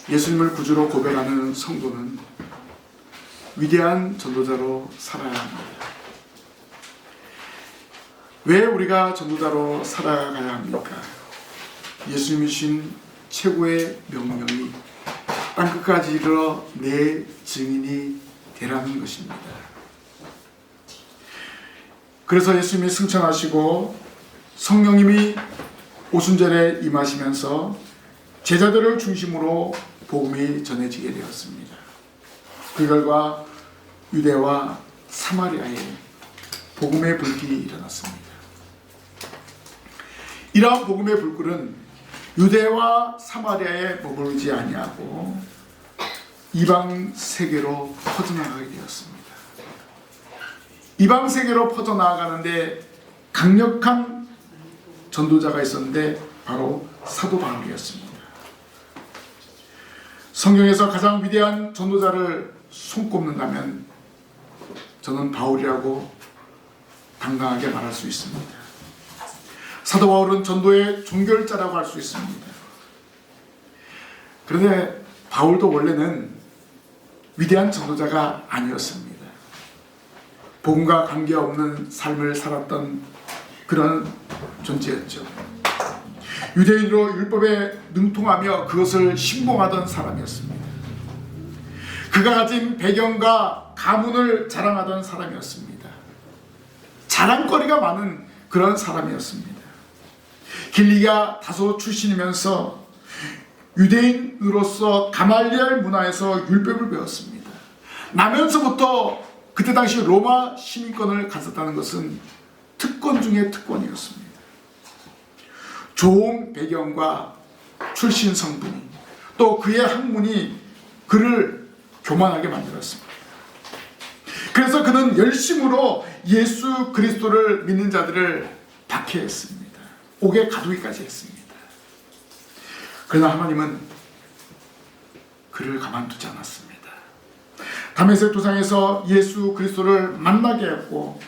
예수님을 구주로 고백하는 성도는 위대한 전도자로 살아야 합니다. 왜 우리가 전도자로 살아가야 합니까? 예수님이 주신 최고의 명령이 땅끝까지 이르러 내 증인이 되라는 것입니다. 그래서 예수님이 승천하시고 성령님이 오순절에 임하시면서 제자들을 중심으로 복음이 전해지게 되었습니다. 그 결과 유대와 사마리아에 복음의 불길이 일어났습니다. 이러한 복음의 불길은 유대와 사마리아에 머무르지 아니하고 이방 세계로 퍼져나가게 되었습니다. 이방 세계로 퍼져나가는데 강력한 전도자가 있었는데 바로 사도 바울이었습니다. 성경에서 가장 위대한 전도자를 손꼽는다면 저는 바울이라고 당당하게 말할 수 있습니다. 사도 바울은 전도의 종결자라고 할 수 있습니다. 그런데 바울도 원래는 위대한 전도자가 아니었습니다. 복음과 관계없는 삶을 살았던 그런 존재였죠. 유대인으로 율법에 능통하며 그것을 신봉하던 사람이었습니다. 그가 가진 배경과 가문을 자랑하던 사람이었습니다. 자랑거리가 많은 그런 사람이었습니다. 길리가 다소 출신이면서 유대인으로서 가말리엘 문화에서 율법을 배웠습니다. 나면서부터 그때 당시 로마 시민권을 가졌다는 것은 특권 중의 특권이었습니다. 좋은 배경과 출신 성분이 또 그의 학문이 그를 교만하게 만들었습니다. 그래서 그는 열심으로 예수 그리스도를 믿는 자들을 박해했습니다. 옥에 가두기까지 했습니다. 그러나 하나님은 그를 가만두지 않았습니다. 다메섹 도상에서 예수 그리스도를 만나게 했고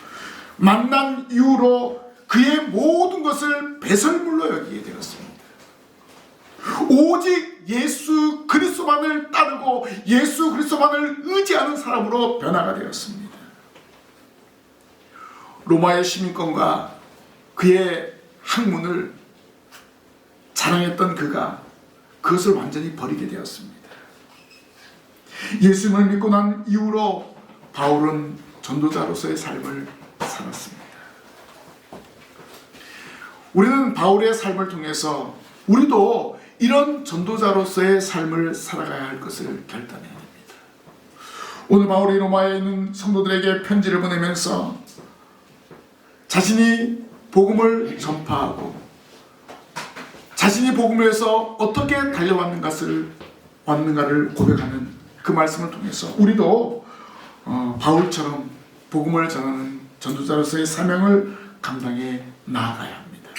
만난 이후로 그의 모든 것을 배설물로 여기게 되었습니다. 오직 예수 그리스도만을 따르고 예수 그리스도만을 의지하는 사람으로 변화가 되었습니다. 로마의 시민권과 그의 학문을 자랑했던 그가 그것을 완전히 버리게 되었습니다. 예수님을 믿고 난 이후로 바울은 전도자로서의 삶을 살았습니다. 우리는 바울의 삶을 통해서 우리도 이런 전도자로서의 삶을 살아가야 할 것을 결단해야 됩니다. 오늘 바울이 로마에 있는 성도들에게 편지를 보내면서 자신이 복음을 전파하고 자신이 복음을 해서 어떻게 달려왔는가를 고백하는 그 말씀을 통해서 우리도 바울처럼 복음을 전하는 전도자로서의 사명을 감당해 나아가야 합니다.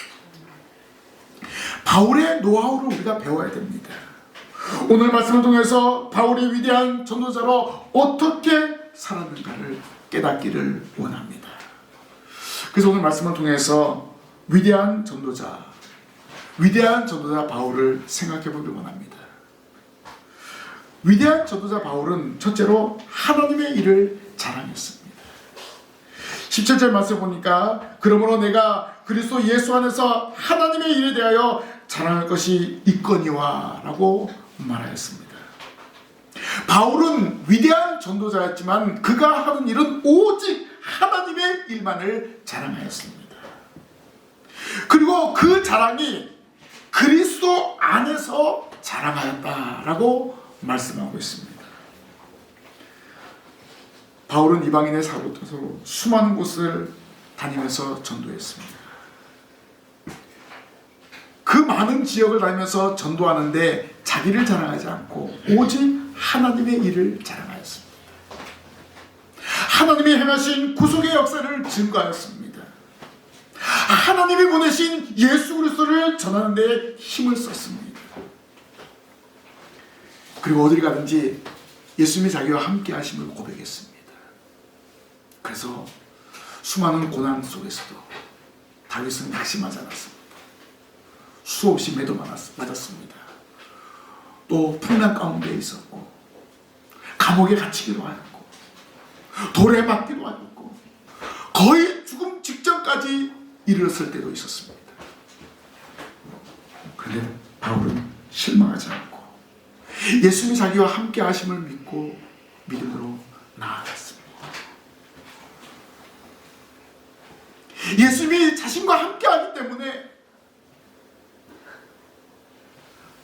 바울의 노하우를 우리가 배워야 됩니다. 오늘 말씀을 통해서 바울이 위대한 전도자로 어떻게 살았는가를 깨닫기를 원합니다. 그래서 오늘 말씀을 통해서 위대한 전도자 바울을 생각해 보길 원합니다. 위대한 전도자 바울은 첫째로 하나님의 일을 자랑했습니다. 17절 말씀 보니까 그러므로 내가 그리스도 예수 안에서 하나님의 일에 대하여 자랑할 것이 있거니와 라고 말하였습니다. 바울은 위대한 전도자였지만 그가 하는 일은 오직 하나님의 일만을 자랑하였습니다. 그리고 그 자랑이 그리스도 안에서 자랑하였다라고 말씀하고 있습니다. 바울은 이방인의 사로터로 수많은 곳을 다니면서 전도했습니다. 그 많은 지역을 다니면서 전도하는데 자기를 자랑하지 않고 오직 하나님의 일을 자랑하였습니다. 하나님이 행하신 구속의 역사를 증거하였습니다. 하나님이 보내신 예수 그리스도를 전하는 데 힘을 썼습니다. 그리고 어디를 가든지 예수님이 자기와 함께 하심을 고백했습니다. 그래서 수많은 고난 속에서도 다윗은 낙심하지 않았습니다. 수없이 매도 맞았습니다. 또 풍랑 가운데 있었고, 감옥에 갇히기도 하였고, 돌에 맞기도 하였고, 거의 죽음 직전까지 이르렀을 때도 있었습니다. 그런데 바울은 실망하지 않고 예수님이 자기와 함께 하심을 믿고 믿음으로 나아갔습니다. 예수님이 자신과 함께 하기 때문에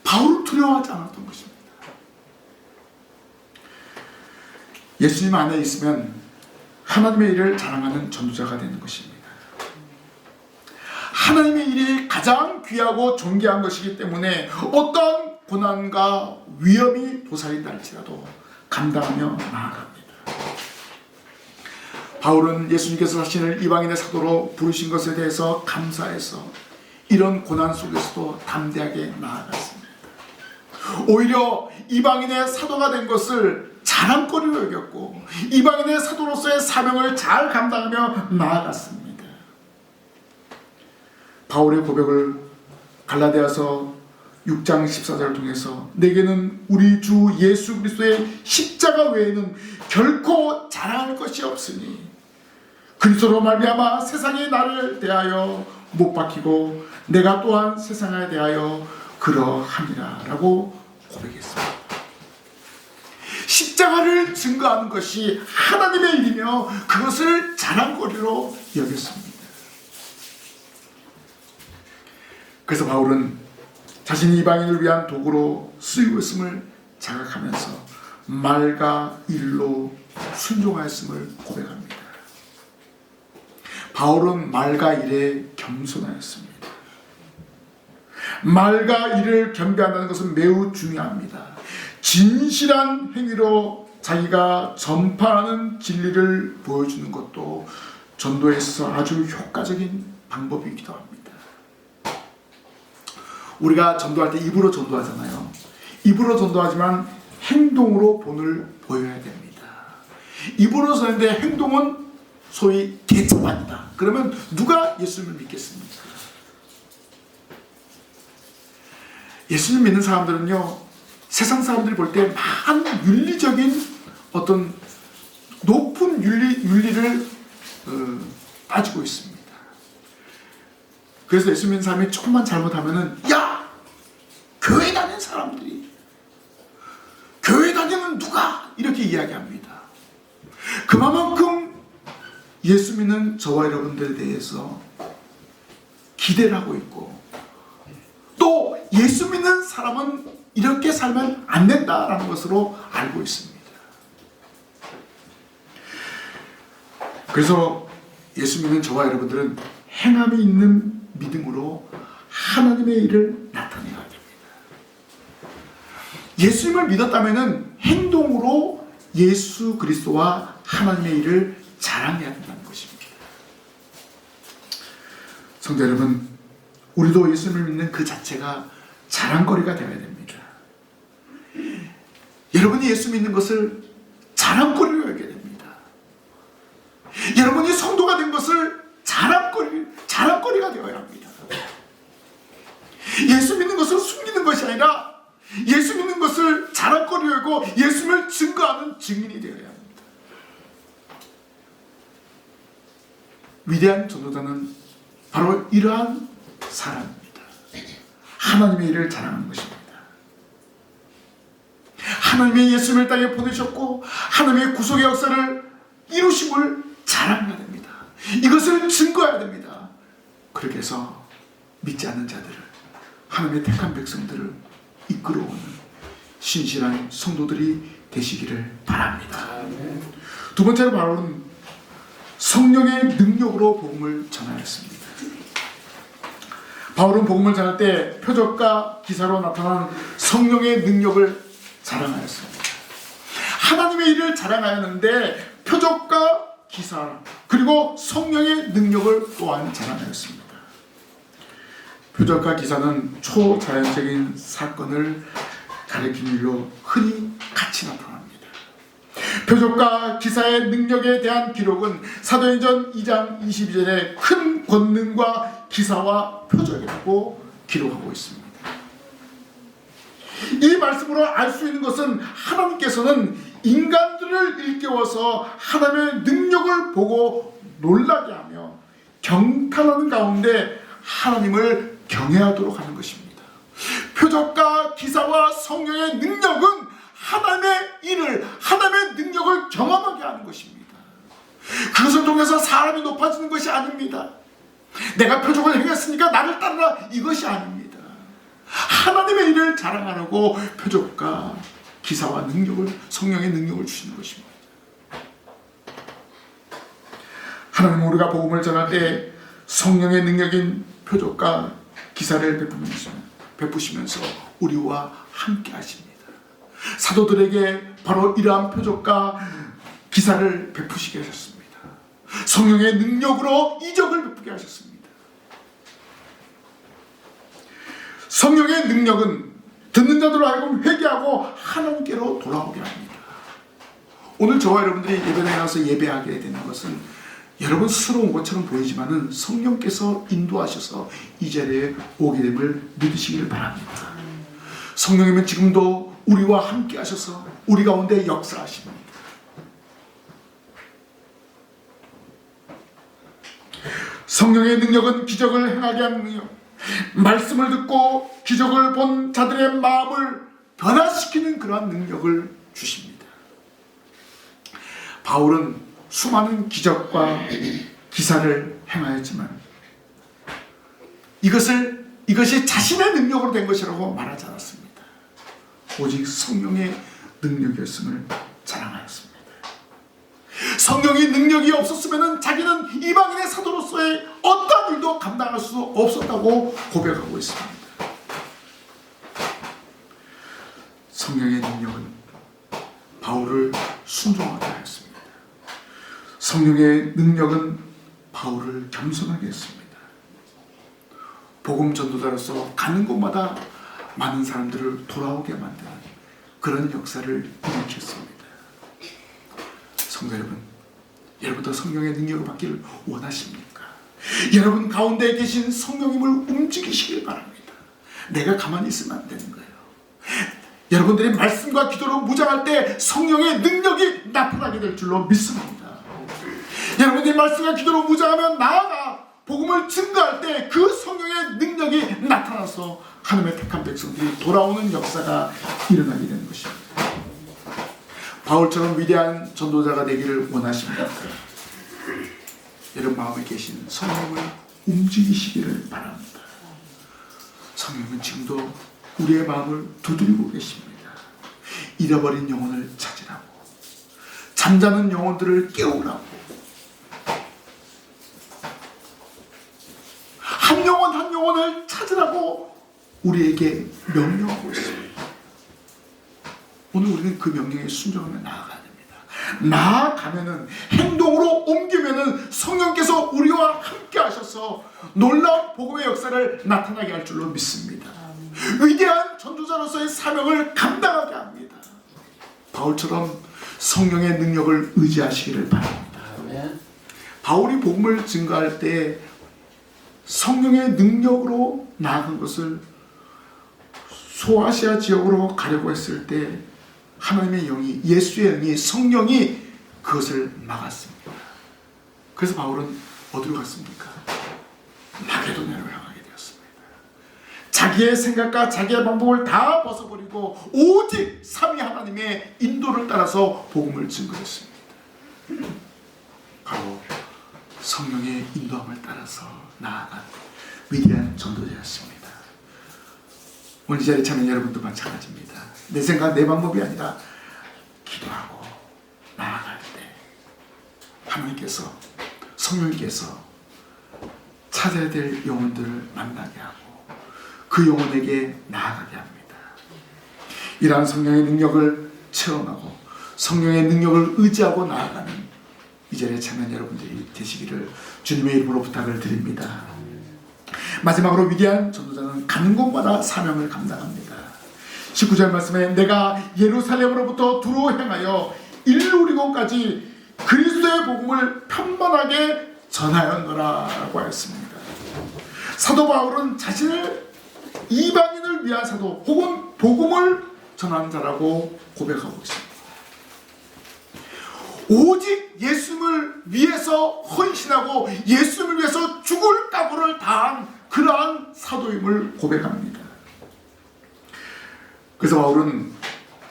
바울은 두려워하지 않았던 것입니다. 예수님 안에 있으면 하나님의 일을 자랑하는 전도자가 되는 것입니다. 하나님의 일이 가장 귀하고 존귀한 것이기 때문에 어떤 고난과 위험이 도사린다 할지라도 감당하며 나아갑니다. 바울은 예수님께서 자신을 이방인의 사도로 부르신 것에 대해서 감사해서 이런 고난 속에서도 담대하게 나아갔습니다. 오히려 이방인의 사도가 된 것을 자랑거리로 여겼고 이방인의 사도로서의 사명을 잘 감당하며 나아갔습니다. 바울의 고백을 갈라디아서 6장 14절을 통해서 내게는 우리 주 예수 그리스도의 십자가 외에는 결코 자랑할 것이 없으니 그리스도로 말미암아 세상이 나를 대하여 못 박히고 내가 또한 세상에 대하여 그러함이라 라고 고백했습니다. 십자가를 증거하는 것이 하나님의 일이며 그것을 자랑거리로 여겼습니다. 그래서 바울은 자신이 이방인을 위한 도구로 쓰였음을 자각하면서 말과 일로 순종하였음을 고백합니다. 바울은 말과 일에 겸손하였습니다. 말과 일을 겸비한다는 것은 매우 중요합니다. 진실한 행위로 자기가 전파하는 진리를 보여주는 것도 전도에 있어서 아주 효과적인 방법이기도 합니다. 우리가 전도할 때 입으로 전도하잖아요. 입으로 전도하지만 행동으로 본을 보여야 됩니다. 입으로 전하는데 행동은 소위 개차반이다. 그러면 누가 예수님을 믿겠습니까? 예수님 믿는 사람들은요, 세상 사람들이 볼 때 많은 윤리적인 어떤 높은 윤리를 따지고 있습니다. 그래서 예수 믿는 사람이 조금만 잘못하면은 야! 교회 다니는 사람들이 교회 다니는 누가? 이렇게 이야기합니다. 그만큼 예수 믿는 저와 여러분들에 대해서 기대를 하고 있고 또 예수 믿는 사람은 이렇게 살면 안 된다라는 것으로 알고 있습니다. 그래서 예수 믿는 저와 여러분들은 행함이 있는 믿음으로 하나님의 일을 나타내야 됩니다. 예수님을 믿었다면 행동으로 예수 그리스도와 하나님의 일을 자랑해야 된다는 것입니다. 성도 여러분, 우리도 예수님을 믿는 그 자체가 자랑거리가 되어야 됩니다. 여러분이 예수 믿는 것을 자랑거리로 여겨야 됩니다. 여러분이 성도가 된 것을 자랑거리가 되어야 합니다. 예수 믿는 것을 숨기는 것이 아니라 예수 믿는 것을 자랑거리로 여고 예수님을 증거하는 증인이 되어야 합니다. 위대한 전도자는 바로 이러한 사람입니다. 하나님의 일을 자랑하는 것입니다. 하나님의 예수님을 땅에 보내셨고 하나님의 구속의 역사를 이루심을 자랑해야 됩니다. 이것을 증거해야 됩니다. 그렇게 해서 믿지 않는 자들을, 하나님의 택한 백성들을 이끌어오는 신실한 성도들이 되시기를 바랍니다. 두 번째로 바로는 성령의 능력으로 복음을 전하였습니다. 바울은 복음을 전할 때 표적과 기사로 나타난 성령의 능력을 자랑하였습니다. 하나님의 일을 자랑하였는데 표적과 기사 그리고 성령의 능력을 또한 자랑하였습니다. 표적과 기사는 초자연적인 사건을 가리키는 일로 흔히 같이 나타납니다. 표적과 기사의 능력에 대한 기록은 사도행전 2장 22절에 큰 권능과 기사와 표적이라고 기록하고 있습니다. 이 말씀으로 알 수 있는 것은 하나님께서는 인간들을 일깨워서 하나님의 능력을 보고 놀라게 하며 경탄하는 가운데 하나님을 경외하도록 하는 것입니다. 표적과 기사와 성령의 능력은 하나님의 일을, 하나님의 능력을 경험하게 하는 것입니다. 그것을 통해서 사람이 높아지는 것이 아닙니다. 내가 표적을 행했으니까 나를 따르라, 이것이 아닙니다. 하나님의 일을 자랑하라고 표적과 기사와 능력을, 성령의 능력을 주시는 것입니다. 하나님은 우리가 복음을 전할 때 성령의 능력인 표적과 기사를 베푸시면서 우리와 함께 하십니다. 사도들에게 바로 이러한 표적과 기사를 베푸시게 하셨습니다. 성령의 능력으로 이적을 베푸게 하셨습니다. 성령의 능력은 듣는 자들로 하여금 회개하고 하나님께로 돌아오게 합니다. 오늘 저와 여러분들이 예배당에 가서 예배하게 되는 것은 여러분 스스로 온 것처럼 보이지만은 성령께서 인도하셔서 이 자리에 오게 됨을 믿으시기를 바랍니다. 성령님은 지금도 우리와 함께 하셔서 우리 가운데 역사하십니다. 성령의 능력은 기적을 행하게 하는 능력, 말씀을 듣고 기적을 본 자들의 마음을 변화시키는 그러한 능력을 주십니다. 바울은 수많은 기적과 기사를 행하였지만 이것이 자신의 능력으로 된 것이라고 말하지 않았습니다. 오직 성령의 능력이었음을 자랑하였습니다. 성령의 능력이 없었으면 자기는 이방인의 사도로서의 어떤 일도 감당할 수 없었다고 고백하고 있습니다. 성령의 능력은 바울을 순종하게 하였습니다. 성령의 능력은 바울을 겸손하게 했습니다. 복음 전도자로서 가는 곳마다 많은 사람들을 돌아오게 만드는 그런 역사를 일으켰습니다. 성도 여러분, 여러분도 성령의 능력을 받기를 원하십니까? 여러분 가운데 계신 성령님을 움직이시길 바랍니다. 내가 가만히 있으면 안 되는 거예요. 여러분들이 말씀과 기도로 무장할 때 성령의 능력이 나타나게 될 줄로 믿습니다. 여러분들이 말씀과 기도로 무장하면 나아가 복음을 증거할 때 그 성령의 능력이 나타나서 하나님의 택한 백성들이 돌아오는 역사가 일어나게 되는 것입니다. 바울처럼 위대한 전도자가 되기를 원하십니까? 여러분 마음에 계신 성령을 움직이시기를 바랍니다. 성령은 지금도 우리의 마음을 두드리고 계십니다. 잃어버린 영혼을 찾으라고, 잠자는 영혼들을 깨우라고, 한 영혼 한 영혼을 찾으라고 우리에게 명령하고 있습니다. 오늘 우리는 그 명령에 순종하며 나아가야 됩니다. 나아가면은, 행동으로 옮기면은 성령께서 우리와 함께 하셔서 놀라운 복음의 역사를 나타나게 할 줄로 믿습니다. 위대한 전도자로서의 사명을 감당하게 합니다. 바울처럼 성령의 능력을 의지하시기를 바랍니다. 바울이 복음을 증거할 때 성령의 능력으로 나아간 것을 소아시아 지역으로 가려고 했을 때 하나님의 영이, 예수의 영이, 성령이 그것을 막았습니다. 그래서 바울은 어디로 갔습니까? 마게도냐로 향하게 되었습니다. 자기의 생각과 자기의 방법을 다 벗어버리고 오직 삼위 하나님의 인도를 따라서 복음을 증거했습니다. 바로 성령의 인도함을 따라서 나아간 위대한 전도자였습니다. 오늘 이 자리에 참여한 여러분도 마찬가지입니다. 내 생각, 내 방법이 아니라 기도하고 나아갈 때 하나님께서, 성령님께서 찾아야 될 영혼들을 만나게 하고 그 영혼에게 나아가게 합니다. 이러한 성령의 능력을 체험하고 성령의 능력을 의지하고 나아가는 이 자리에 참여한 여러분들이 되시기를 주님의 이름으로 부탁을 드립니다. 마지막으로 위대한 전도자는 가는 곳마다 사명을 감당합니다. 19절 말씀에 내가 예루살렘으로부터 두로 향하여 일루리고까지 그리스도의 복음을 편만하게 전하였노라 라고 하였습니다. 사도 바울은 자신을 이방인을 위한 사도 혹은 복음을 전하는 자라고 고백하고 있습니다. 오직 예수님을 위해서 헌신하고 예수님을 위해서 죽을 각오를 다한 그러한 사도임을 고백합니다. 그래서 바울은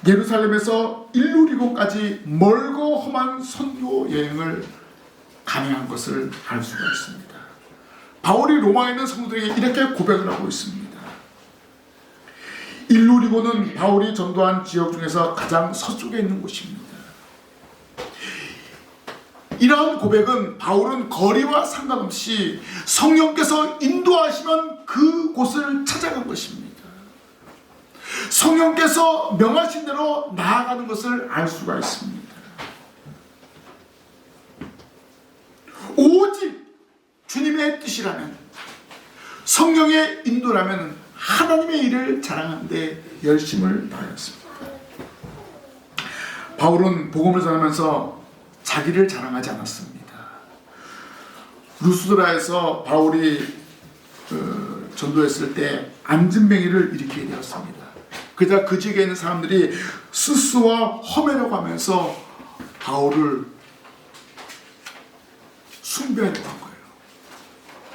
예루살렘에서 일루리고까지 멀고 험한 선교 여행을 감행한 것을 알 수가 있습니다. 바울이 로마에 있는 성도들에게 이렇게 고백을 하고 있습니다. 일루리고는 바울이 전도한 지역 중에서 가장 서쪽에 있는 곳입니다. 이러한 고백은 바울은 거리와 상관없이 성령께서 인도하시면 그곳을 찾아간 것입니다. 성령께서 명하신 대로 나아가는 것을 알 수가 있습니다. 오직 주님의 뜻이라면, 성령의 인도라면 하나님의 일을 자랑하는 데 열심을 다하였습니다. 바울은 복음을 전하면서 자기를 자랑하지 않았습니다. 루스드라에서 바울이 전도했을 때 안진뱅이를 일으키게 되었습니다. 그러자 그 지역에 있는 사람들이 스스와 험해라고 하면서 바울을 숭배하려고 한 거예요.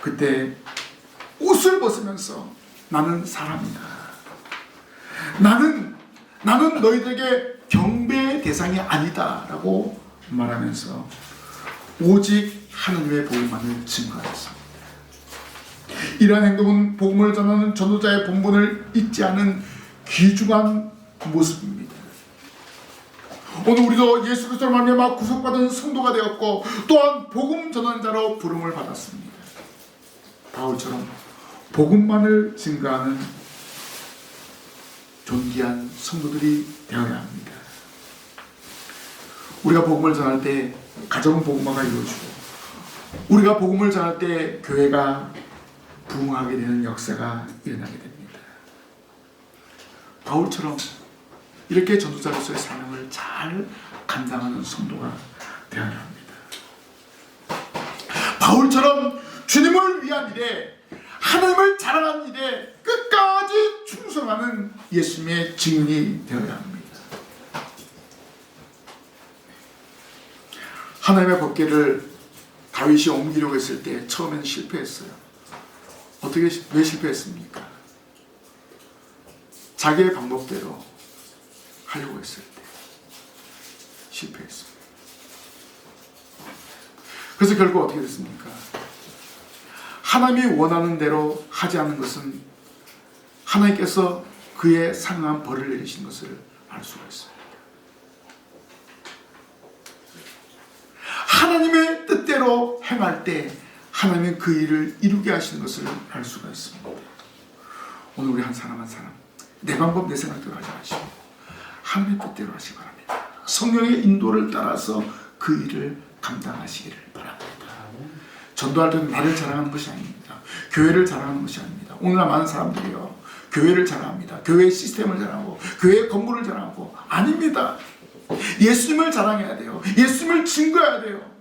그때 옷을 벗으면서 나는 사람이다. 나는 너희들에게 경배의 대상이 아니다 라고 말하면서 오직 하나님의 복음만을 증거하였습니다. 이러한 행동은 복음을 전하는 전도자의 본분을 잊지 않은 귀중한 모습입니다. 오늘 우리도 예수 그리스도로 말미암아 구속받은 성도가 되었고 또한 복음 전환자로 부름을 받았습니다. 바울처럼 복음만을 증거하는 존귀한 성도들이 되어야 합니다. 우리가 복음을 전할 때 가정은 복음화가 이루어지고, 우리가 복음을 전할 때 교회가 부흥하게 되는 역사가 일어나게 됩니다. 바울처럼 이렇게 전도자로서의 사명을 잘 감당하는 성도가 되어야 합니다. 바울처럼 주님을 위한 일에, 하나님을 자랑하는 일에 끝까지 충성하는 예수님의 증인이 되어야 합니다. 하나님의 법궤를 다윗이 옮기려고 했을 때 처음에는 실패했어요. 왜 실패했습니까? 자기의 방법대로 하려고 했을 때 실패했습니다. 그래서 결국 어떻게 됐습니까? 하나님이 원하는 대로 하지 않는 것은 하나님께서 그에 상응한 벌을 내리신 것을 알 수가 있습니다. 하나님의 뜻대로 행할 때 하나님은 그 일을 이루게 하시는 것을 알 수가 있습니다. 오늘 우리 한 사람 한 사람 내 방법 내 생각대로 하지 마시고 하나님의 뜻대로 하시기 바랍니다. 성령의 인도를 따라서 그 일을 감당하시기를 바랍니다. 전도할 때는 나를 자랑하는 것이 아닙니다. 교회를 자랑하는 것이 아닙니다. 오늘날 많은 사람들이요, 교회를 자랑합니다. 교회의 시스템을 자랑하고 교회의 건물을 자랑하고, 아닙니다. 예수님을 자랑해야 돼요. 예수님을 증거해야 돼요.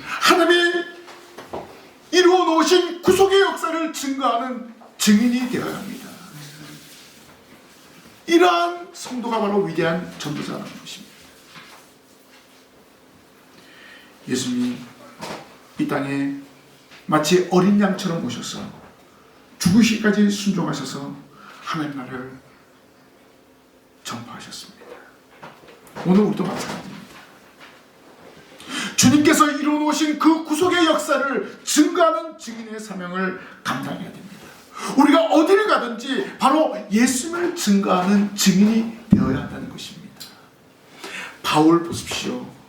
하나님이 이루어 놓으신 구속의 역사를 증거하는 증인이 되어야 합니다. 이러한 성도가 바로 위대한 전도자라는 것입니다. 예수님이 이 땅에 마치 어린 양처럼 오셔서 죽으시기까지 순종하셔서 하나님 나라를 전파하셨습니다. 오늘 우리도 마찬가지입니다. 주님께서 이루어놓으신 그 구속의 역사를 증거하는 증인의 사명을 감당해야 됩니다. 우리가 어디를 가든지 바로 예수님을 증거하는 증인이 되어야 한다는 것입니다. 바울 보십시오.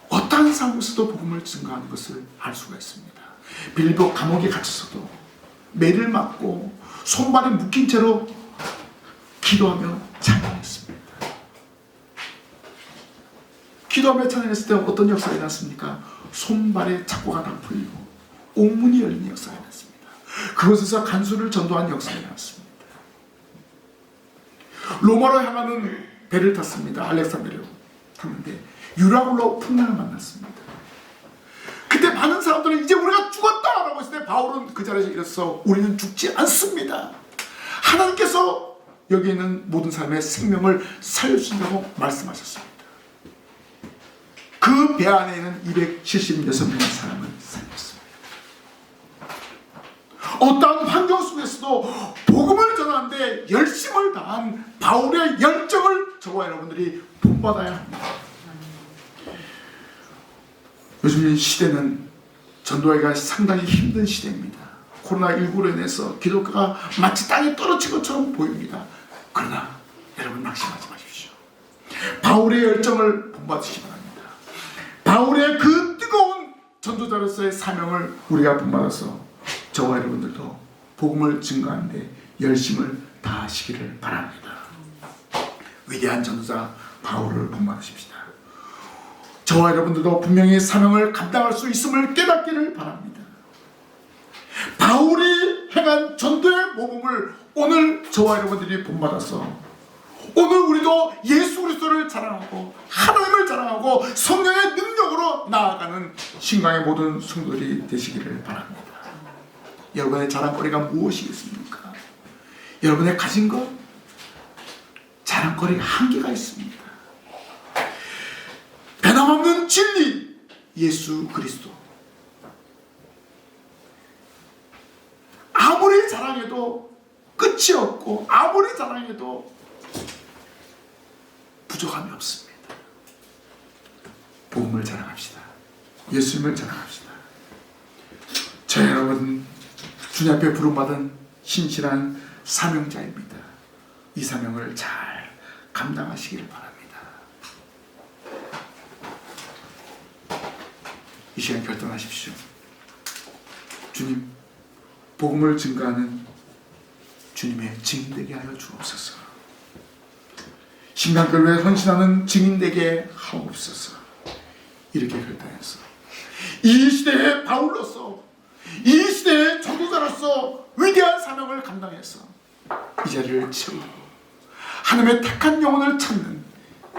어떠한 상황에서도 복음을 증거하는 것을 알 수가 있습니다. 빌립보 감옥에 갇혀서도 매를 맞고 손발에 묶인 채로 기도하며 찬양했습니다. 기도하며 찬양했을 때 어떤 역사가 일어났습니까? 손발에 착고가 다 풀리고 옥문이 열리는 역사가 일어났습니다. 그곳에서 간수를 전도한 역사가 일어났습니다. 로마로 향하는 배를 탔습니다. 알렉산드리아로 탔는데 유라굴로 풍랑을 만났습니다. 그때 많은 사람들은 이제 우리가 죽었다라고 했을 때 바울은 그 자리에서 일어서 우리는 죽지 않습니다. 하나님께서 여기 있는 모든 사람의 생명을 살려주신다고 말씀하셨습니다. 그 배 안에 있는 276명의 사람을 살렸습니다. 어떠한 환경 속에서도 복음을 전하는데 열심을 다한 바울의 열정을 저와 여러분들이 본받아야 합니다. 요즘 이 시대는 전도하기가 상당히 힘든 시대입니다. 코로나19로 인해서 기독교가 마치 땅에 떨어진 것처럼 보입니다. 그러나 여러분 낙심하지 마십시오. 바울의 열정을 본받으시기 바랍니다. 바울의 그 뜨거운 전도자로서의 사명을 우리가 본받아서 저와 여러분들도 복음을 증거하는데 열심을 다하시기를 바랍니다. 위대한 전도자 바울을 본받으십시다. 저와 여러분들도 분명히 사명을 감당할 수 있음을 깨닫기를 바랍니다. 바울이 행한 전도의 모범을 오늘 저와 여러분들이 본받아서 오늘 우리도 예수 그리스도를 자랑하고 하나님을 자랑하고 성령의 능력으로 나아가는 신강의 모든 성도들이 되시기를 바랍니다. 여러분의 자랑거리가 무엇이겠습니까? 여러분의 가진 것 자랑거리 한계가 있습니다. 변함없는 진리 예수 그리스도. 아무리 자랑해도 끝이 없고 아무리 자랑해도 부족함이 없습니다. 복음을 자랑합시다. 예수님을 자랑합시다. 저 여러분 주님 앞에 부름받은 신실한 사명자입니다. 이 사명을 잘 감당하시기를 바랍니다. 이 시간 결단하십시오. 주님, 복음을 증거하는 주님의 증인 되게 하여 주옵소서. 신강교회에 헌신하는 증인 되게 하옵소서. 이렇게 결단해서 이 시대의 바울로서 이 시대의 전도자로서 위대한 사명을 감당해서 이 자리를 채우고 하나님의 택한 영혼을 찾는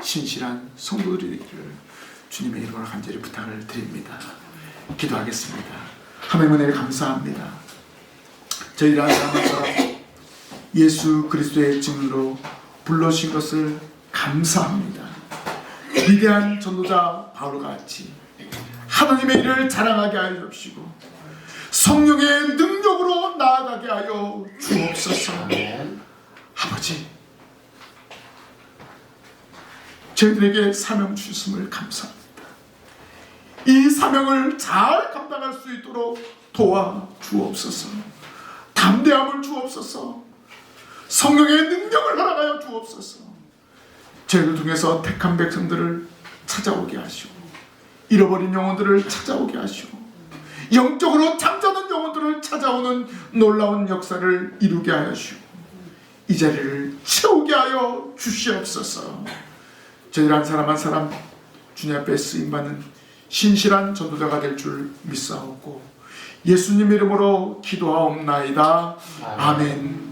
신실한 성도들이 되기를 주님의 이름으로 간절히 부탁을 드립니다. 기도하겠습니다. 하나님의 은혜에 감사합니다. 저희를 한 사람 한 사람 예수 그리스도의 증인으로 불러주신 것을 감사합니다. 위대한 전도자 바울과 같이 하나님의 일을 자랑하게 하여 주시고 성령의 능력으로 나아가게 하여 주옵소서. 아버지, 저희들에게 사명 주셨음을 감사합니다. 이 사명을 잘 감당할 수 있도록 도와 주옵소서. 담대함을 주옵소서. 성령의 능력을 허락하여 주옵소서. 저희를 통해서 택한 백성들을 찾아오게 하시고 잃어버린 영혼들을 찾아오게 하시고 영적으로 잠자는 영혼들을 찾아오는 놀라운 역사를 이루게 하시고 이 자리를 채우게 하여 주시옵소서. 저희들 한 사람 한 사람 주님 앞에 쓰임받는 신실한 전도자가 될 줄 믿사옵고 예수님 이름으로 기도하옵나이다. 아멘.